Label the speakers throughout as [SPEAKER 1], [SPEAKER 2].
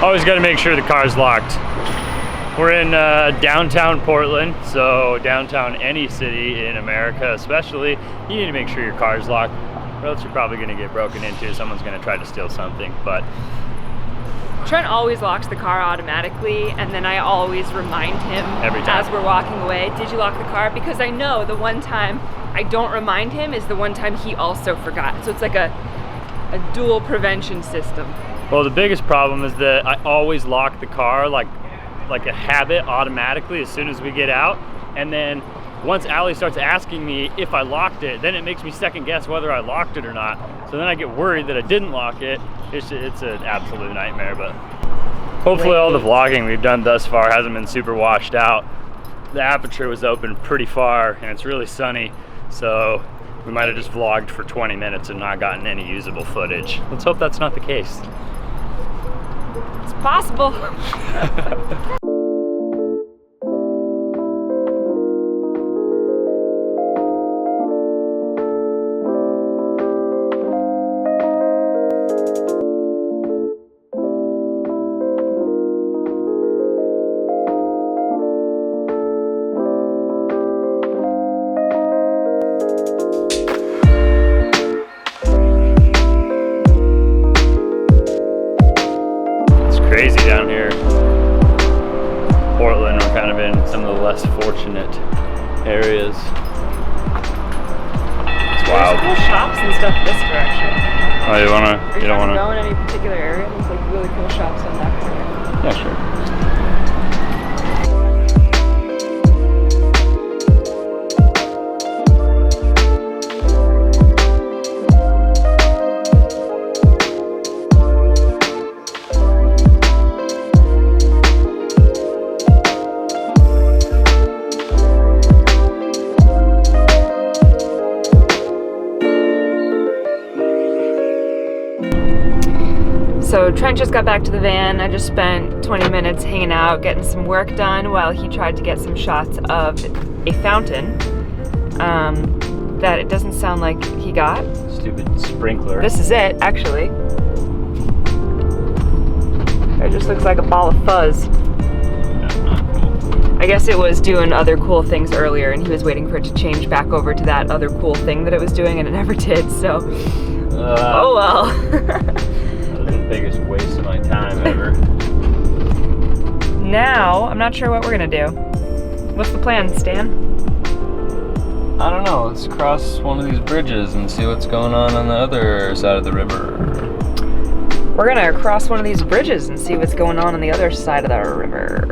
[SPEAKER 1] Always got to make sure the car's locked. We're in downtown Portland, so downtown any city in America especially, you need to make sure your car's locked, or else you're probably going to get broken into. Someone's going to try to steal something. But
[SPEAKER 2] Trent always locks the car automatically, and then I always remind him
[SPEAKER 1] Every time.
[SPEAKER 2] as we're walking away, did you lock the car? Because I know the one time I don't remind him is the one time he also forgot. So it's like a dual prevention system.
[SPEAKER 1] well, the biggest problem is that I always lock the car like a habit automatically as soon as we get out, and then once Allie starts asking me if I locked it, then it makes me second guess whether I locked it or not. So then I get worried that I didn't lock it. It's an absolute nightmare, but hopefully all the vlogging we've done thus far hasn't been super washed out. The aperture was open pretty far and it's really sunny, so we might have just vlogged for 20 minutes and not gotten any usable footage. Let's hope that's not the case.
[SPEAKER 2] It's possible.
[SPEAKER 1] Crazy down here. Portland, we're kind of in some of the less fortunate areas. It's wild.
[SPEAKER 2] There's cool shops and stuff this direction.
[SPEAKER 1] Oh, you don't wanna
[SPEAKER 2] go in any particular area? There's like really cool shops on that corner.
[SPEAKER 1] Yeah, sure.
[SPEAKER 2] So Trent just got back to the van. I just spent 20 minutes hanging out, getting some work done while he tried to get some shots of a fountain that it doesn't sound like he got.
[SPEAKER 1] Stupid sprinkler.
[SPEAKER 2] This is it, actually. It just looks like a ball of fuzz.
[SPEAKER 1] That's not cool.
[SPEAKER 2] I guess it was doing other cool things earlier and he was waiting for it to change back over to that other cool thing that it was doing and it never did, so. Oh well.
[SPEAKER 1] Biggest waste of my time ever.
[SPEAKER 2] Now, I'm not sure what we're gonna do. What's the plan, Stan?
[SPEAKER 3] I don't know. Let's cross one of these bridges and see what's going on the other side of the river.
[SPEAKER 2] We're gonna cross one of these bridges and see what's going on the other side of the river.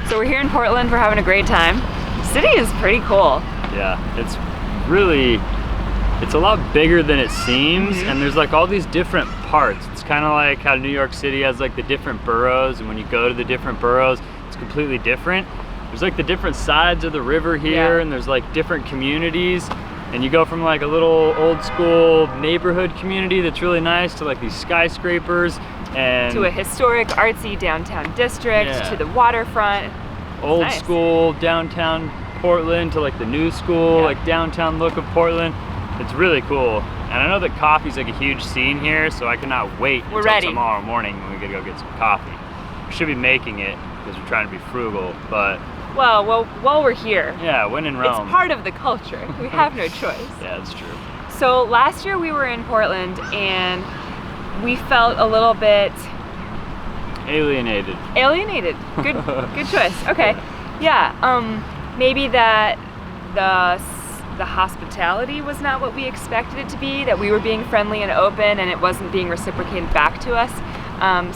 [SPEAKER 2] So we're here in Portland, we're having a great time. The city is pretty cool.
[SPEAKER 1] Yeah, it's a lot bigger than it seems, and there's like all these different parts. It's kind of like how New York City has like the different boroughs, and when you go to the different boroughs, it's completely different. There's like the different sides of the river here, and there's like different communities, and you go from like a little old school neighborhood community that's really nice to like these skyscrapers, and
[SPEAKER 2] to a historic artsy downtown district, to the waterfront.
[SPEAKER 1] Old school downtown Portland to like the new school, like downtown look of Portland. It's really cool, and I know that coffee's like a huge scene here, so I cannot wait until tomorrow morning when we gotta go get some coffee. We should be making it because we're trying to be frugal, but
[SPEAKER 2] well, while we're here,
[SPEAKER 1] when in Rome,
[SPEAKER 2] it's part of the culture. We have no choice.
[SPEAKER 1] Yeah, that's true.
[SPEAKER 2] So last year we were in Portland, and we felt a little bit
[SPEAKER 1] alienated.
[SPEAKER 2] Good choice. Okay. Maybe that the hospitality was not what we expected it to be, that we were being friendly and open and it wasn't being reciprocated back to us.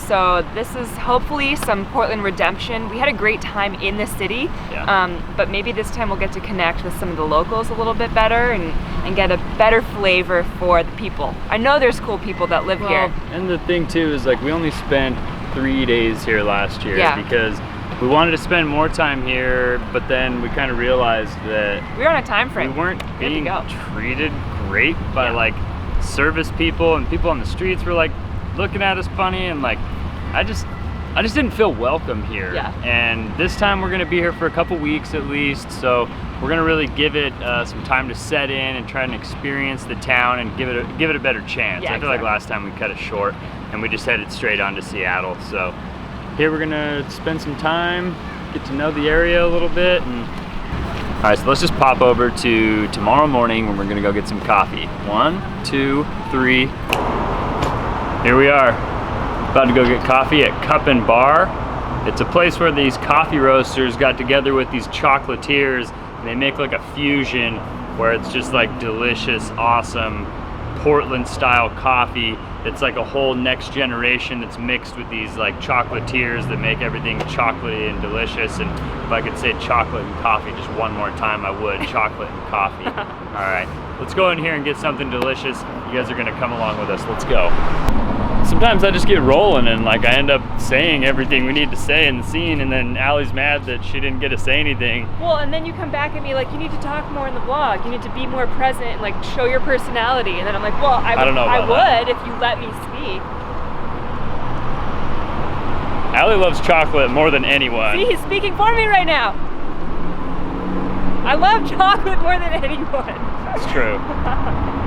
[SPEAKER 2] So this is hopefully some Portland redemption. We had a great time in the city, but maybe this time we'll get to connect with some of the locals a little bit better and get a better flavor for the people. I know there's cool people that live here.
[SPEAKER 1] And the thing too is like we only spent 3 days here last year because we wanted to spend more time here, but then we kind of realized that
[SPEAKER 2] we were on a time frame.
[SPEAKER 1] We weren't being treated great by like service people, and people on the streets were like looking at us funny, and like I just didn't feel welcome here. And this time we're gonna be here for a couple weeks at least, so we're gonna really give it some time to set in and try and experience the town and give it a better chance.
[SPEAKER 2] Yeah,
[SPEAKER 1] I feel like last time we cut it short and we just headed straight on to Seattle. So here we're gonna spend some time, get to know the area a little bit. And all right, so let's just pop over to tomorrow morning when we're gonna go get some coffee. 1, 2, 3. Here we are, about to go get coffee at Cup and Bar. It's a place where these coffee roasters got together with these chocolatiers and they make like a fusion where it's just like delicious, awesome Portland style coffee. It's like a whole next generation that's mixed with these like chocolatiers that make everything chocolatey and delicious. And if I could say chocolate and coffee just one more time, I would. Chocolate and coffee. All right, let's go in here and get something delicious. You guys are gonna come along with us. Let's go. Sometimes I just get rolling and like I end up saying everything we need to say in the scene, and then Allie's mad that she didn't get to say anything.
[SPEAKER 2] Well, and then you come back at me like, you need to talk more in the vlog. You need to be more present and like show your personality. And then I'm like, well, I would if you let me speak.
[SPEAKER 1] Allie loves chocolate more than anyone.
[SPEAKER 2] See, he's speaking for me right now. I love chocolate more than anyone.
[SPEAKER 1] It's true.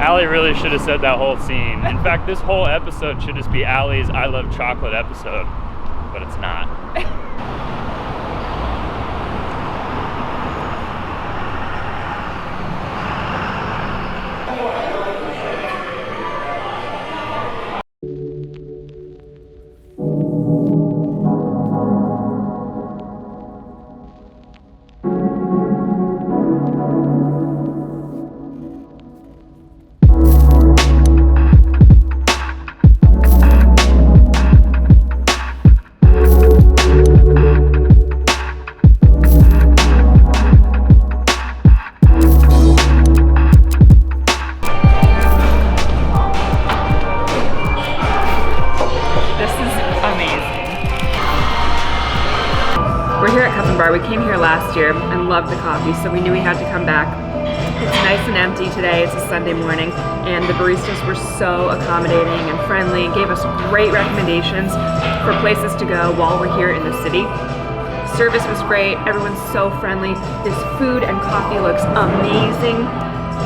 [SPEAKER 1] Allie really should have said that whole scene. In fact, this whole episode should just be Allie's I Love Chocolate episode, but it's not.
[SPEAKER 2] We came here last year and loved the coffee, so we knew we had to come back. It's nice and empty today. It's a Sunday morning, and the baristas were so accommodating and friendly and gave us great recommendations for places to go while we're here in the city. Service was great. Everyone's so friendly. This food and coffee looks amazing.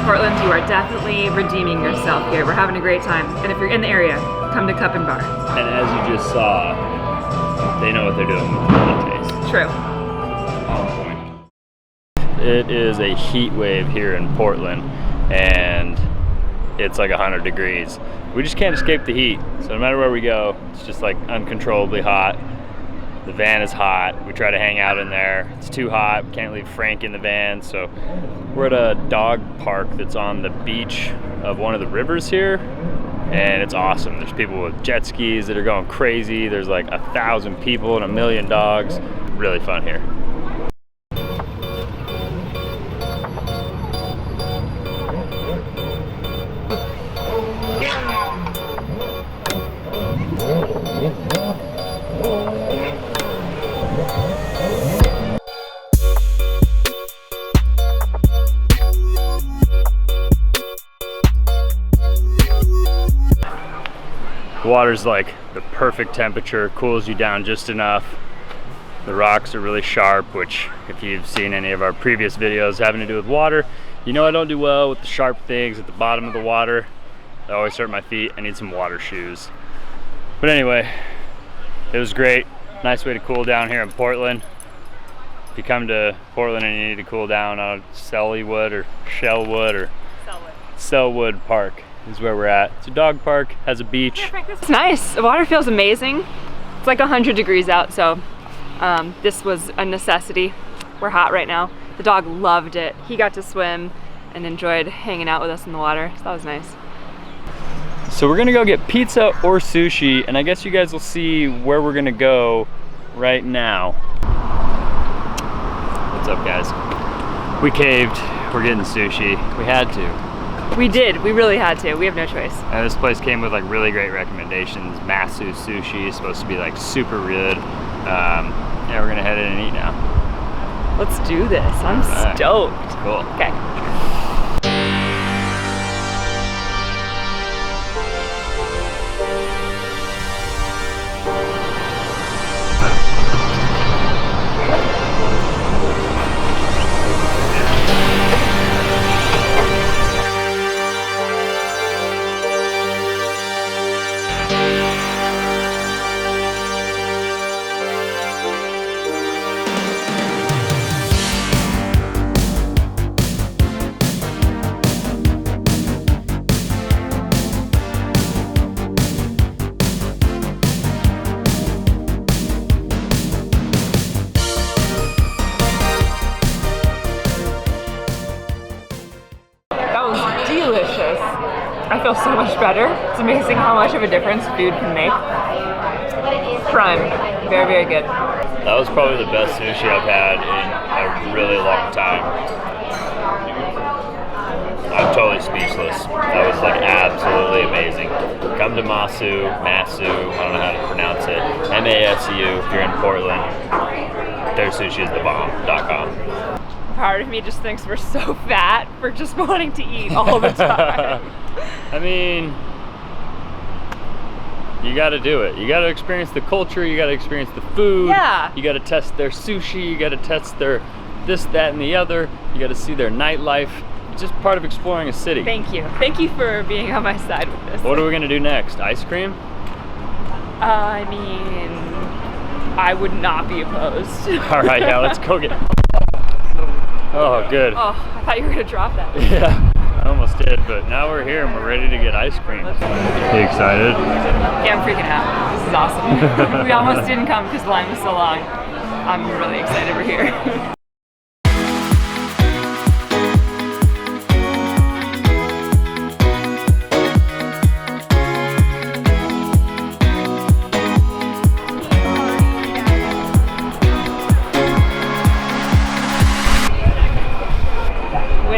[SPEAKER 2] Portland, you are definitely redeeming yourself here. We're having a great time, and if you're in the area, come to Cup and Bar.
[SPEAKER 1] And as you just saw, they know what they're doing with the lattes.
[SPEAKER 2] True.
[SPEAKER 1] It is a heat wave here in Portland and it's like 100 degrees. We just can't escape the heat. So no matter where we go, it's just like uncontrollably hot. The van is hot. We try to hang out in there. It's too hot. We can't leave Frank in the van. So we're at a dog park that's on the beach of one of the rivers here. And it's awesome. There's people with jet skis that are going crazy. There's like 1,000 people and 1 million dogs. Really fun here. The water's like the perfect temperature, cools you down just enough. The rocks are really sharp, which if you've seen any of our previous videos having to do with water, you know I don't do well with the sharp things at the bottom of the water. They always hurt my feet. I need some water shoes. But anyway, it was great. Nice way to cool down here in Portland. If you come to Portland and you need to cool down on Selwood or Selwood Park is where we're at. It's a dog park, has a beach.
[SPEAKER 2] It's nice. The water feels amazing. It's like 100 degrees out, so this was a necessity. We're hot right now. The dog loved it. He got to swim and enjoyed hanging out with us in the water, so that was nice.
[SPEAKER 1] So we're gonna go get pizza or sushi, and I guess you guys will see where we're gonna go right now. What's up, guys? We caved. We're getting sushi. We had to.
[SPEAKER 2] We did. We really had to. We have no choice.
[SPEAKER 1] And this place came with like really great recommendations. Masu sushi is supposed to be like super good. Yeah, we're gonna head in and eat now.
[SPEAKER 2] Let's do this. I'm stoked.
[SPEAKER 1] Cool.
[SPEAKER 2] Okay. this. I feel so much better. It's amazing how much of a difference food can make. Prime. Very, very good.
[SPEAKER 1] That was probably the best sushi I've had in a really long time. I'm totally speechless. That was like absolutely amazing. Come to Masu, I don't know how to pronounce it, MASU if you're in Portland. Their sushi is thebomb.com.
[SPEAKER 2] Part of me just thinks we're so fat for just wanting to eat all the time.
[SPEAKER 1] I mean, you gotta do it. You gotta experience the culture, you gotta experience the food.
[SPEAKER 2] Yeah.
[SPEAKER 1] You gotta test their sushi, you gotta test their this, that, and the other. You gotta see their nightlife. It's just part of exploring a city.
[SPEAKER 2] Thank you. Thank you for being on my side with this.
[SPEAKER 1] What are we gonna do next? Ice cream?
[SPEAKER 2] I mean, I would not be opposed.
[SPEAKER 1] All right, yeah, let's go get. Oh, good.
[SPEAKER 2] Oh, I thought you were gonna drop that.
[SPEAKER 1] Yeah, I almost did, but now we're here and we're ready to get ice cream. You excited?
[SPEAKER 2] Yeah, I'm freaking out. This is awesome. We almost didn't come because the line was so long. I'm really excited we're here.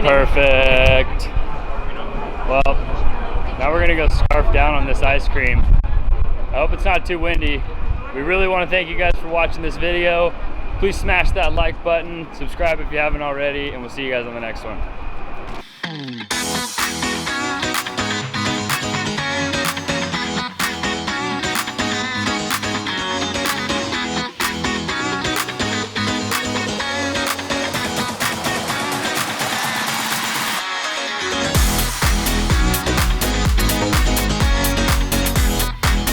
[SPEAKER 1] Perfect. Well, now we're gonna go scarf down on this ice cream. I hope it's not too windy. We really want to thank you guys for watching this video. Please smash that like button, subscribe if you haven't already, and we'll see you guys on the next one.